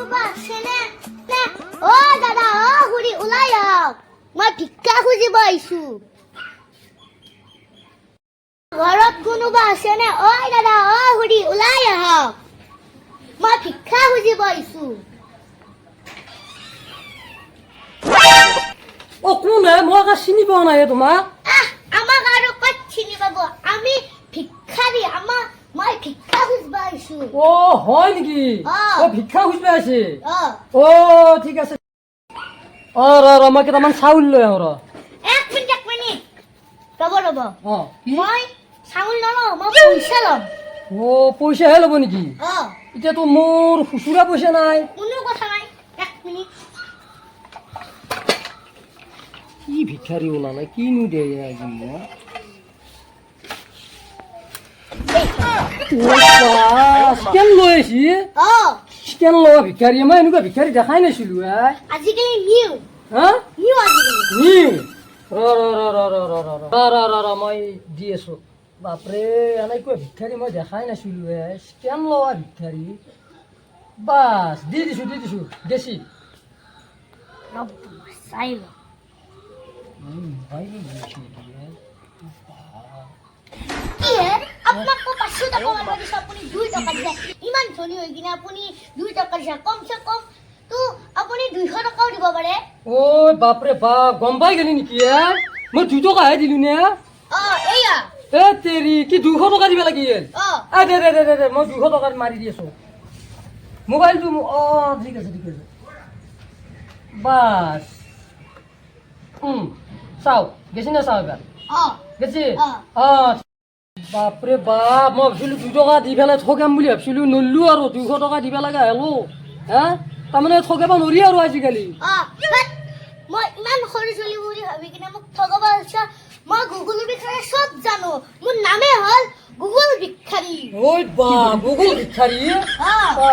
কোনোবা আছেনে নে অ দাদা অ খুৰী ওলাই আহক মই ভিক্ষা খুজিব আহিছো ঘৰত কোনোবা আছেনে ঐ দাদা অ খুৰী ওলাই আহক মই ভিক্ষা খুজিব আহিছো অ কোন হে মই আকৌ চিনি পোৱা নাই তোমাক আমাক আৰু ক'ত চিনি পাব আমি ভিক্ষাৰী মই ভিক্ষা খুজিব আহিছো অ হয় নেকি অ। অ ভিক্ষা খুজিব আছে অ অ ঠিক আছে অ ৰ মই কেইটামান চাউল লৈ আহো ৰ এক মিনিট ৰ'ব অ কি মই চাউল নলওঁ মই পইচা ল'ম অ পইচাহে ল'ব নেকি অ এতিয়াতো মোৰ খুচুৰা পইচা নাই কোনো কথা নাই এক মিনিট কি ভিক্ষাৰী ওলালে কিনো দে আজি মই স্কেন লৈ আহিছি অ স্কেন লোৱা ভিক্ষাৰী মই এনেকুৱা ভিক্ষাৰী দেখাই নাছিলো আজিকালি নিউ হা আজিকালি নিউ ৰ মই দি আছো বাপৰে এনেকুৱা ভিক্ষাৰী মই দেখাই নাছিলো স্কেন লোৱা ভিক্ষাৰী বাছ দি দিছো গেছি চাই ল কি হে আপোনাক মই 500 টকা মাৰিব দিছো আপুনি 2 টকা দিছে ইমান ধনী হৈ কিনে আপুনি 2 টকা দিছে কমচে কম তো আপুনি 200 টকাও দিব পাৰে ঐ বাপৰে বাপ গম পাই গেলি নেকি মই 2 টকাহে দিলো নে অ এয়া এ তেৰি কি 200 টকা দিব লাগিল অ দে মই 200 টকাত মাৰি দি আছো মোবাইলটো অ ঠিক আছে বাছ চাও গেছি না চাও এবাৰ অ গেছি অ। অ বাপৰে বাপ মই ভাবিছিলো 2 টকা দি পেলাই ঠগাম বুলি ভাবিছিলো নললো আৰু 200 টকা দিব লগা হেলো হা তাৰমানে ঠগাব নোৱাৰি আৰু আজিকালি অ মই ইমান সৰু ছোৱালী বুলি ভাবি কিনে মোক ঠগাব ইচ্ছা মই গুগলৰ বিষয়ে চব জানো মোৰ নামে হ'ল গুগল ভিক্ষাৰী ঐ বা গুগল ভিক্ষাৰী অ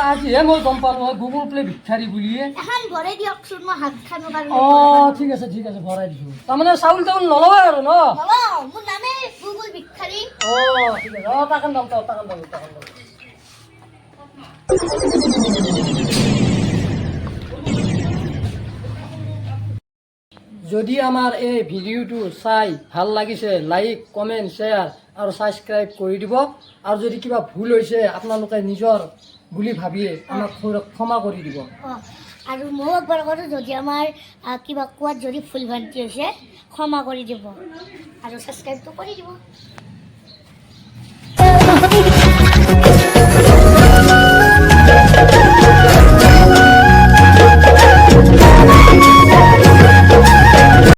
আজিহে মই গম পালো গুগল প্লে ভিক্ষাৰী বুলি এখন ভৰাই দিয়কচোন মই হাত খানো কাৰণে অ ঠিক আছে ভৰাই দিছো তাৰমানে চাউল তাউল নলয় আৰু ন নলওঁ মোৰ নামে গুগল ভিক্ষাৰী অ ঠিক আছে তাকান দাম যদি আমাৰ এই ভিডিঅ'টো চাই ভাল লাগিছে লাইক কমেণ্ট শ্বেয়াৰ আৰু ছাবস্ক্ৰাইব কৰি দিব আৰু যদি কিবা ভুল হৈছে আপোনালোকে নিজৰ বুলি ভাবিয়ে আমাক ক্ষমা কৰি দিব আৰু ময়ো একবাৰ কৰোঁ যদি আমাৰ কিবা কোৱাত যদি ভুল ভ্ৰান্তি হৈছে ক্ষমা কৰি দিব আৰু ছাবস্ক্ৰাইবটো কৰি দিব